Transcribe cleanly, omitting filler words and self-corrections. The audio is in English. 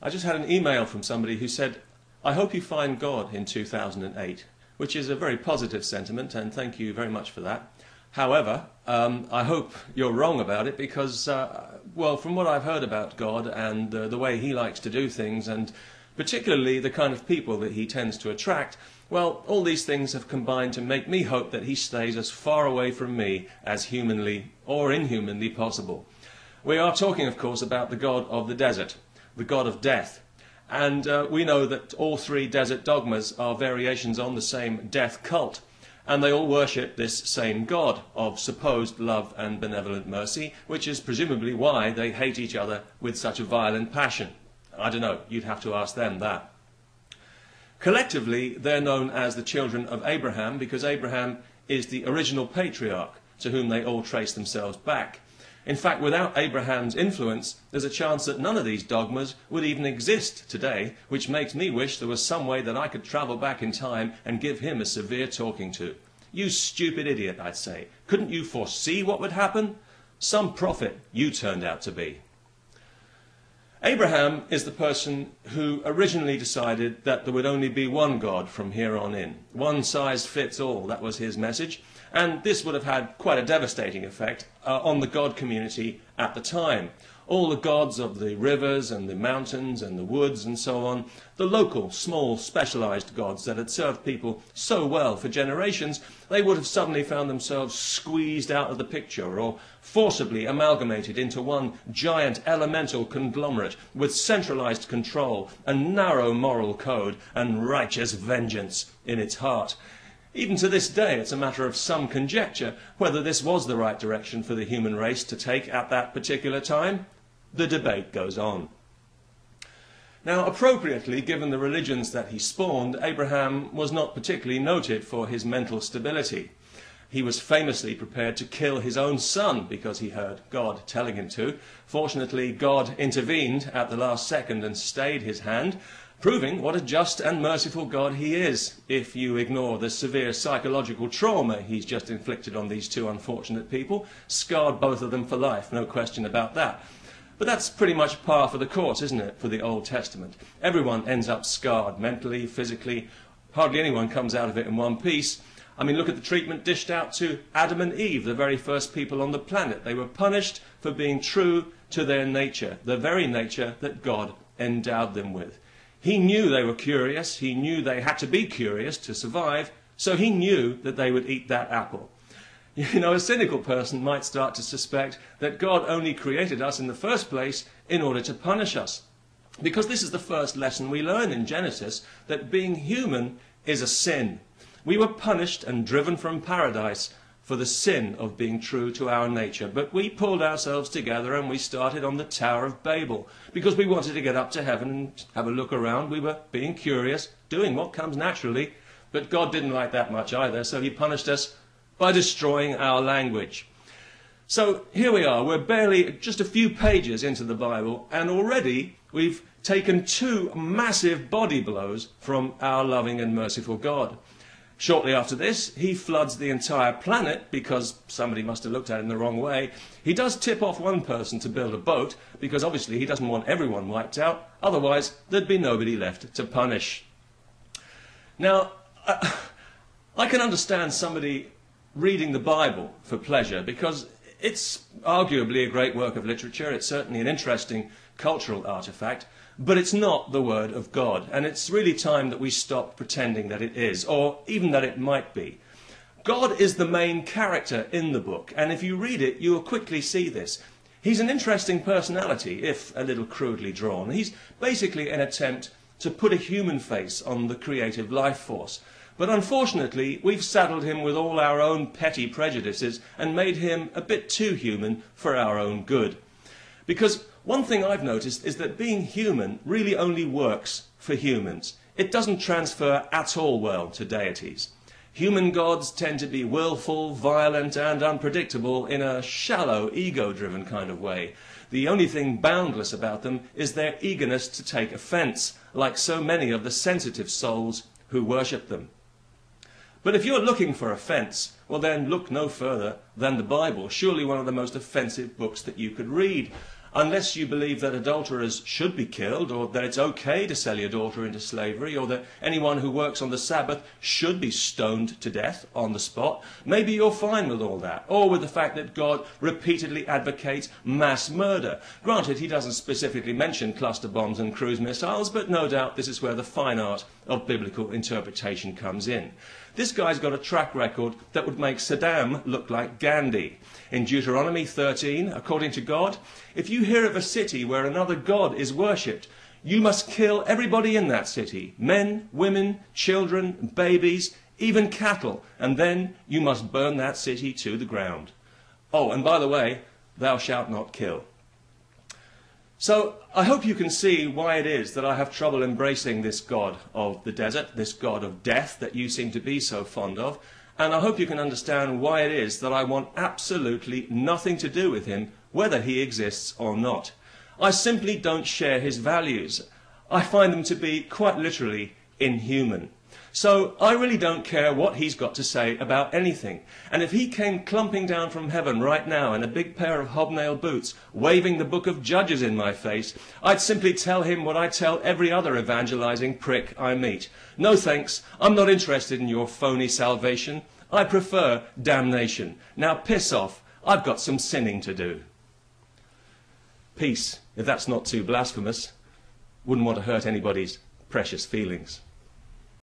I just had an email from somebody who said, I hope you find God in 2008, which is a very positive sentiment, and thank you very much for that. However, I hope you're wrong about it because, well, from what I've heard about God and the way he likes to do things, and particularly the kind of people that he tends to attract, well, all these things have combined to make me hope that he stays as far away from me as humanly or inhumanly possible. We are talking, of course, about the God of the desert, the God of death. And we know that all three desert dogmas are variations on the same death cult. And they all worship this same God of supposed love and benevolent mercy, which is presumably why they hate each other with such a violent passion. I don't know, you'd have to ask them that. Collectively, they're known as the children of Abraham because Abraham is the original patriarch to whom they all trace themselves back. In fact, without Abraham's influence, there's a chance that none of these dogmas would even exist today, which makes me wish there was some way that I could travel back in time and give him a severe talking to. You stupid idiot, I'd say. Couldn't you foresee what would happen? Some prophet you turned out to be. Abraham is the person who originally decided that there would only be one God from here on in. One size fits all, that was his message. And this would have had quite a devastating effect on the God community at the time. All the gods of the rivers and the mountains and the woods and so on, the local, small, specialized gods that had served people so well for generations, they would have suddenly found themselves squeezed out of the picture or forcibly amalgamated into one giant elemental conglomerate with centralized control and narrow moral code and righteous vengeance in its heart. Even to this day, it's a matter of some conjecture whether this was the right direction for the human race to take at that particular time. The debate goes on. Now, appropriately, given the religions that he spawned, Abraham was not particularly noted for his mental stability. He was famously prepared to kill his own son because he heard God telling him to. Fortunately, God intervened at the last second and stayed his hand, proving what a just and merciful God he is, if you ignore the severe psychological trauma he's just inflicted on these two unfortunate people. Scarred both of them for life, no question about that. But that's pretty much par for the course, isn't it, for the Old Testament? Everyone ends up scarred, mentally, physically. Hardly anyone comes out of it in one piece. I mean, look at the treatment dished out to Adam and Eve, the very first people on the planet. They were punished for being true to their nature, the very nature that God endowed them with. He knew they were curious. He knew they had to be curious to survive. So he knew that they would eat that apple. You know, a cynical person might start to suspect that God only created us in the first place in order to punish us. Because this is the first lesson we learn in Genesis, that being human is a sin. We were punished and driven from paradise for the sin of being true to our nature. But we pulled ourselves together and we started on the Tower of Babel because we wanted to get up to heaven and have a look around. We were being curious, doing what comes naturally. But God didn't like that much either, so he punished us by destroying our language. So here we are, we're barely just a few pages into the Bible, and already we've taken two massive body blows from our loving and merciful God. Shortly after this, he floods the entire planet because somebody must have looked at it in the wrong way. He does tip off one person to build a boat because obviously he doesn't want everyone wiped out, otherwise there'd be nobody left to punish. Now, I can understand somebody reading the Bible for pleasure because it's arguably a great work of literature. It's certainly an interesting cultural artifact, but it's not the Word of God, and it's really time that we stop pretending that it is, or even that it might be. God is the main character in the book, and if you read it, you will quickly see this. He's an interesting personality, if a little crudely drawn. He's basically an attempt to put a human face on the creative life force. But unfortunately, we've saddled him with all our own petty prejudices and made him a bit too human for our own good. Because one thing I've noticed is that being human really only works for humans. It doesn't transfer at all well to deities. Human gods tend to be willful, violent and unpredictable in a shallow, ego-driven kind of way. The only thing boundless about them is their eagerness to take offence, like so many of the sensitive souls who worship them. But if you're looking for offence, well then look no further than the Bible, surely one of the most offensive books that you could read. unless you believe that adulterers should be killed, or that it's okay to sell your daughter into slavery, or that anyone who works on the Sabbath should be stoned to death on the spot, maybe you're fine with all that, or with the fact that God repeatedly advocates mass murder. Granted, he doesn't specifically mention cluster bombs and cruise missiles, but no doubt this is where the fine art of biblical interpretation comes in. This guy's got a track record that would make Saddam look like Gandhi. In Deuteronomy 13, according to God, if you hear of a city where another god is worshipped, you must kill everybody in that city, men, women, children, babies, even cattle, and then you must burn that city to the ground. Oh, and by the way, thou shalt not kill. So I hope you can see why it is that I have trouble embracing this God of the desert, this God of death that you seem to be so fond of. And I hope you can understand why it is that I want absolutely nothing to do with him, whether he exists or not. I simply don't share his values. I find them to be quite literally inhuman. So I really don't care what he's got to say about anything. And if he came clumping down from heaven right now in a big pair of hobnail boots, waving the book of Judges in my face, I'd simply tell him what I tell every other evangelizing prick I meet. No thanks, I'm not interested in your phony salvation. I prefer damnation. Now piss off, I've got some sinning to do. Peace, if that's not too blasphemous. Wouldn't want to hurt anybody's precious feelings.